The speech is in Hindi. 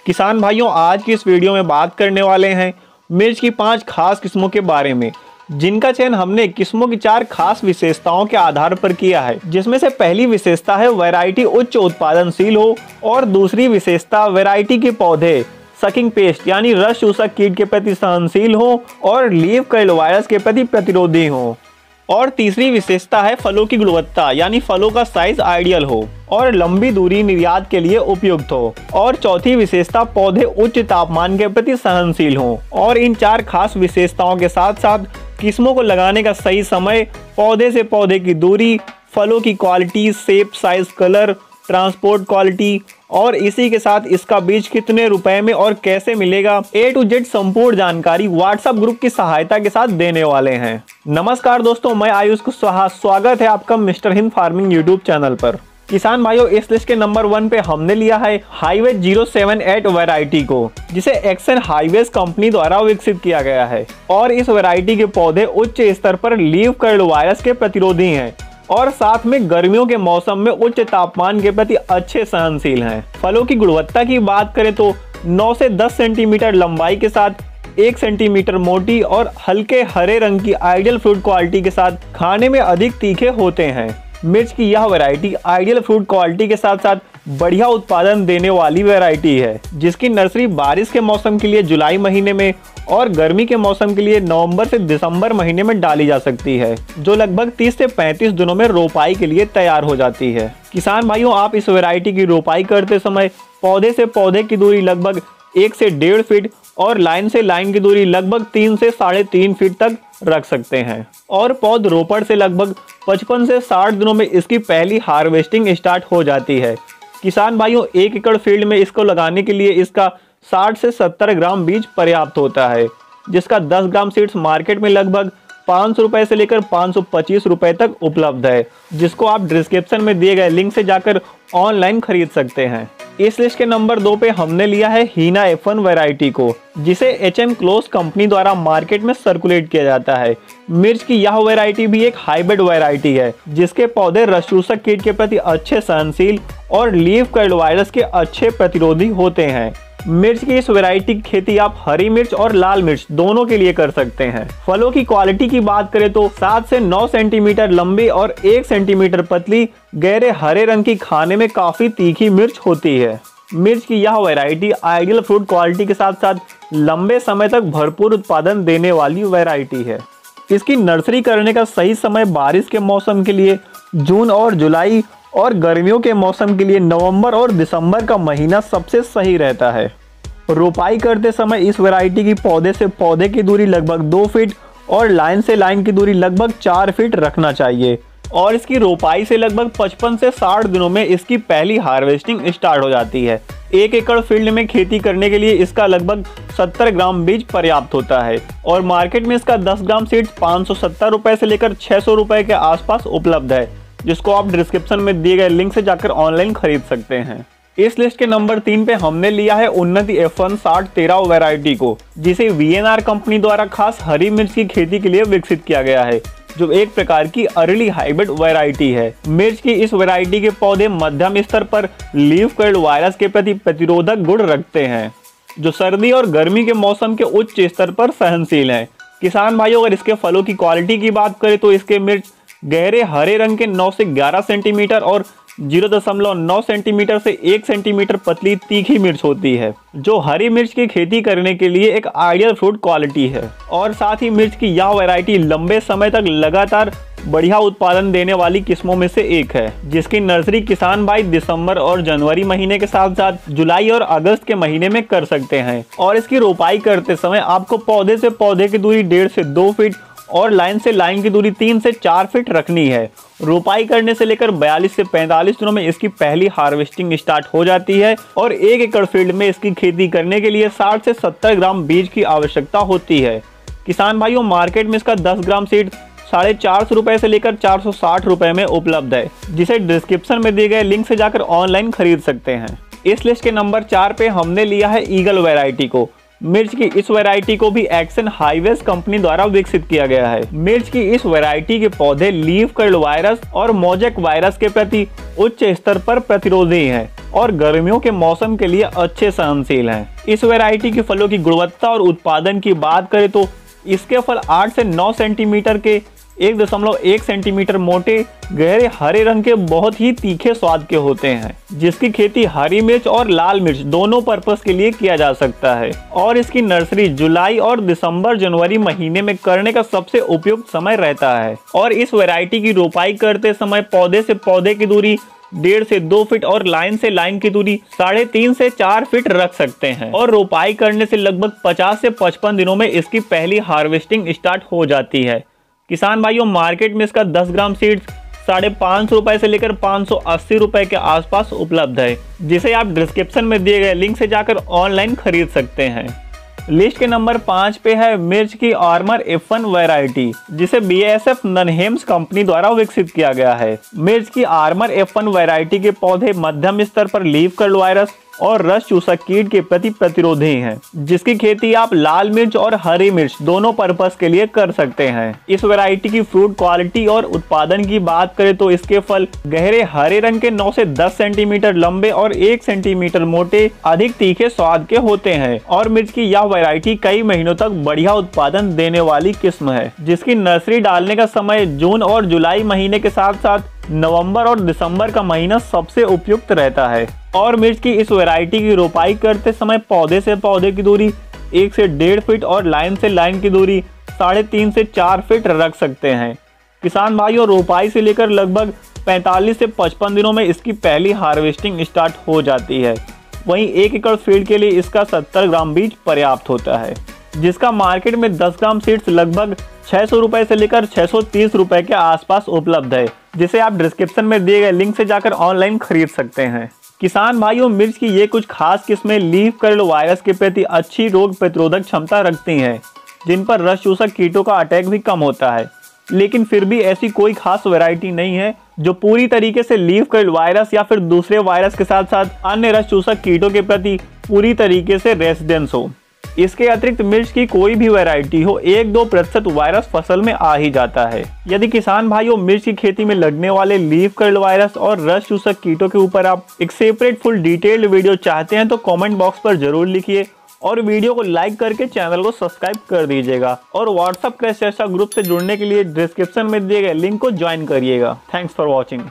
किसान भाइयों, आज की इस वीडियो में बात करने वाले हैं मिर्च की 5 खास किस्मों के बारे में, जिनका चयन हमने किस्मों की 4 खास विशेषताओं के आधार पर किया है। जिसमें से पहली विशेषता है वैरायटी उच्च उत्पादनशील हो और दूसरी विशेषता वैरायटी के पौधे सकिंग पेस्ट यानी रस चूसक कीट के प्रति सहनशील हो और लीफ कर्ल वायरस के प्रति प्रतिरोधी हो। और तीसरी विशेषता है फलों की गुणवत्ता यानी फलों का साइज आइडियल हो और लंबी दूरी निर्यात के लिए उपयुक्त हो। और चौथी विशेषता पौधे उच्च तापमान के प्रति सहनशील हो। और इन 4 खास विशेषताओं के साथ साथ किस्मों को लगाने का सही समय, पौधे से पौधे की दूरी, फलों की quality, shape, size, colour, transport quality और इसी के साथ इसका बीज कितने रुपए में और कैसे मिलेगा, A to Z संपूर्ण जानकारी व्हाट्सएप ग्रुप की सहायता के साथ देने वाले हैं। नमस्कार दोस्तों, मैं आयुष कुशवाहा, स्वागत है आपका mister Hind farming YouTube channel पर। किसान भाइयों, इस लिस्ट के नंबर 1 पे हमने लिया है हाईवे 078 वैरायटी को, जिसे एक्सन हाईवेज कंपनी द्वारा विकसित किया गया है। और इस वैरायटी के पौधे उच्च स्तर पर लीफ कर्ल वायरस के प्रतिरोधी हैं और साथ में गर्मियों के मौसम में उच्च तापमान के प्रति अच्छे सहनशील हैं। फलों की गुणवत्ता की बात करें तो 9 से 10 सेंटीमीटर लंबाई के साथ 1 सेंटीमीटर मोटी और हल्के हरे रंग की आइडियल फ्रूट क्वालिटी के साथ खाने में अधिक तीखे होते हैं। मिर्च की यह वैरायटी आइडियल फ्रूट क्वालिटी के साथ साथ बढ़िया उत्पादन देने वाली वैरायटी है, जिसकी नर्सरी बारिश के मौसम के लिए जुलाई महीने में और गर्मी के मौसम के लिए नवंबर से दिसंबर महीने में डाली जा सकती है, जो लगभग 30 से 35 दिनों में रोपाई के लिए तैयार हो जाती है। किसान भाइयों, आप इस वैरायटी की रोपाई करते समय पौधे से पौधे की दूरी लगभग 1 से 1.5 फीट और लाइन से लाइन की दूरी लगभग 3 से 3.5 फीट तक रख सकते हैं। और पौध रोपण से लगभग 55 से 60 दिनों में इसकी पहली हार्वेस्टिंग स्टार्ट हो जाती है। किसान भाइयों, 1 एकड़ फील्ड में इसको लगाने के लिए इसका 60 से 70 ग्राम बीज पर्याप्त होता है, जिसका 10 ग्राम सीड्स मार्केट में लगभग 500 रुपए से लेकर 525 रुपए तक उपलब्ध है, जिसको आप डिस्क्रिप्शन में दिए गए लिंक से जाकर ऑनलाइन खरीद सकते हैं। इस लिस्ट के नंबर 2 पे हमने लिया है हीना F1 वैरायटी को, जिसे HM क्लोज कंपनी द्वारा मार्केट में सर्कुलेट किया जाता है। मिर्च की यह वैरायटी भी एक हाइब्रिड वैरायटी है, जिसके पौधे रस चूसक कीट के प्रति अच्छे सहनशील और लीफ कर्ल वायरस के अच्छे प्रतिरोधी होते हैं। मिर्च की इस वैरायटी की खेती आप हरी मिर्च और लाल मिर्च दोनों के लिए कर सकते हैं। फलों की क्वालिटी की बात करें तो 7 से 9 सेंटीमीटर लंबी और 1 सेंटीमीटर पतली गहरे हरे रंग की खाने में काफी तीखी मिर्च होती है। मिर्च की यह वैरायटी आइडियल फ्रूट क्वालिटी के साथ साथ लंबे समय तक भरपूर उत्पादन देने वाली वैरायटी है। इसकी नर्सरी करने का सही समय बारिश के मौसम के लिए जून और जुलाई और गर्मियों के मौसम के लिए नवंबर और दिसंबर का महीना सबसे सही रहता है। रोपाई करते समय इस वैरायटी की पौधे से पौधे की दूरी लगभग 2 फीट और लाइन से लाइन की दूरी लगभग 4 फीट रखना चाहिए। और इसकी रोपाई से लगभग 55 से 60 दिनों में इसकी पहली हार्वेस्टिंग स्टार्ट हो जाती है। 1 एकड़ फील्ड में खेती करने के लिए इसका लगभग 70 ग्राम बीज पर्याप्त होता है और मार्केट में इसका 10 ग्राम सीड्स 570 रुपए से लेकर 600 रुपए के आसपास उपलब्ध है, जिसको आप डिस्क्रिप्शन में दिए गए लिंक से जाकर ऑनलाइन खरीद सकते हैं। इस लिस्ट के नंबर 3 पे हमने लिया है उन्नति F1 6013 वैरायटी को, जिसे VNR कंपनी द्वारा खास हरी मिर्च की खेती के लिए विकसित किया गया है, जो एक प्रकार की अर्ली हाइब्रिड वैरायटी है। मिर्च की इस वैरायटी के पौधे मध्यम स्तर पर लीफ कर्ल वायरस के प्रति प्रतिरोधक गुण रखते हैं, जो सर्दी और गर्मी के मौसम के उच्च स्तर पर सहनशील है। किसान भाइयों, अगर इसके फलों की क्वालिटी की बात करें तो इसके मिर्च गहरे हरे रंग के 9 से 11 सेंटीमीटर और 0.9 सेंटीमीटर से 1 सेंटीमीटर पतली तीखी मिर्च होती है, जो हरी मिर्च की खेती करने के लिए एक आइडियल फ्रूट क्वालिटी है। और साथ ही मिर्च की यह वैरायटी लंबे समय तक लगातार बढ़िया उत्पादन देने वाली किस्मों में से एक है, जिसकी नर्सरी किसान भाई दिसंबर और जनवरी महीने के साथ साथ जुलाई और अगस्त के महीने में कर सकते हैं। और इसकी रोपाई करते समय आपको पौधे से पौधे की दूरी 1.5 से 2 फीट और लाइन से लाइन की दूरी 3 से 4 फीट रखनी है। रोपाई करने से लेकर 42 से 45 दिनों में इसकी पहली हार्वेस्टिंग स्टार्ट हो जाती है और 1 एकड़ फील्ड में इसकी खेती करने के लिए 60 से 70 ग्राम बीज की आवश्यकता होती है। किसान भाइयों, मार्केट में इसका 10 ग्राम सीड 450 रुपए से लेकर 460 रुपए में उपलब्ध है, जिसे डिस्क्रिप्शन में दिए गए लिंक से जाकर ऑनलाइन खरीद सकते हैं। इस लिस्ट के नंबर 4 पे हमने लिया है ईगल वैरायटी को, मिर्च की इस वैरायटी को भी एक्शन हाईवेज कंपनी द्वारा विकसित किया गया है। मिर्च की इस वैरायटी के पौधे लीफ कर्ल वायरस और मोजेक वायरस के प्रति उच्च स्तर पर प्रतिरोधी हैं और गर्मियों के मौसम के लिए अच्छे सहनशील हैं। इस वैरायटी के फलों की गुणवत्ता और उत्पादन की बात करें तो इसके फल 8 से 9 सेंटीमीटर के 1.1 सेंटीमीटर मोटे गहरे हरे रंग के बहुत ही तीखे स्वाद के होते हैं, जिसकी खेती हरी मिर्च और लाल मिर्च दोनों पर्पस के लिए किया जा सकता है और इसकी नर्सरी जुलाई और दिसंबर जनवरी महीने में करने का सबसे उपयुक्त समय रहता है। और इस वैरायटी की रोपाई करते समय पौधे से पौधे की दूरी 1.5 से 2 फीट और लाइन से लाइन की दूरी 3.5 से 4 फीट रख सकते हैं और रोपाई करने से लगभग 50 से 55 दिनों में इसकी पहली हार्वेस्टिंग स्टार्ट हो जाती है। किसान भाइयों, मार्केट में इसका 10 ग्राम सीड्स 550 रुपए से लेकर 580 रुपए के आसपास उपलब्ध है, जिसे आप डिस्क्रिप्शन में दिए गए लिंक से जाकर ऑनलाइन खरीद सकते हैं। लिस्ट के नंबर 5 पे है मिर्च की आर्मर F1 वैरायटी, जिसे BASF ननहेम्स कंपनी द्वारा विकसित किया गया है। मिर्च की आर्मर F1 वैरायटी के पौधे मध्यम स्तर पर लीफ कर्ल वायरस और रस चूसक कीट के प्रति प्रतिरोधी हैं, जिसकी खेती आप लाल मिर्च और हरी मिर्च दोनों पर्पस के लिए कर सकते हैं। इस वैरायटी की फ्रूट क्वालिटी और उत्पादन की बात करें तो इसके फल गहरे हरे रंग के 9 से 10 सेंटीमीटर लंबे और 1 सेंटीमीटर मोटे अधिक तीखे स्वाद के होते हैं और मिर्च की यह वैरायटी कई महीनों तक बढ़िया उत्पादन देने वाली किस्म है, जिसकी नर्सरी डालने का समय जून और जुलाई महीने के साथ साथ नवंबर और दिसंबर का महीना सबसे उपयुक्त रहता है। और मिर्च की इस वैरायटी की रोपाई करते समय पौधे से पौधे की दूरी 1 से 1.5 फीट और लाइन से लाइन की दूरी 3.5 से 4 फीट रख सकते हैं। किसान भाइयों, रोपाई से लेकर लगभग 45 से 55 दिनों में इसकी पहली हार्वेस्टिंग स्टार्ट हो जाती है। वहीं 1 एकड़ फील्ड के लिए इसका 70 ग्राम बीज पर्याप्त होता है, जिसका मार्केट में 10 ग्राम सीड्स लगभग 600 रुपए से लेकर 630 रुपए के आसपास उपलब्ध है, जिसे आप डिस्क्रिप्शन में दिए गए लिंक से जाकर ऑनलाइन खरीद सकते हैं। किसान भाइयों, मिर्च की ये कुछ खास किस्में लीफ कर्ल वायरस के प्रति अच्छी रोग प्रतिरोधक क्षमता रखती हैं, जिन पर रस चूसक कीटों का अटैक भी कम होता है। लेकिन फिर भी ऐसी कोई खास वैरायटी नहीं है जो पूरी तरीके से लीफ कर्ल वायरस या फिर दूसरे वायरस के साथ साथ अन्य रस चूसक कीटों के प्रति पूरी तरीके से रेजिस्टेंस हो। इसके अतिरिक्त मिर्च की कोई भी वैरायटी हो 1-2% वायरस फसल में आ ही जाता है। यदि किसान भाइयों मिर्च की खेती में लगने वाले लीफ कर्ल वायरस और रस चूसक कीटों के ऊपर आप एक सेपरेट फुल डिटेल्ड वीडियो चाहते हैं तो कमेंट बॉक्स पर जरूर लिखिए और वीडियो को लाइक करके चैनल को सब्सक्राइब कर दीजिएगा और व्हाट्सएप कृषि चर्चा ग्रुप से जुड़ने के लिए डिस्क्रिप्शन में दिए गए लिंक को ज्वाइन करिएगा। Thanks for watching.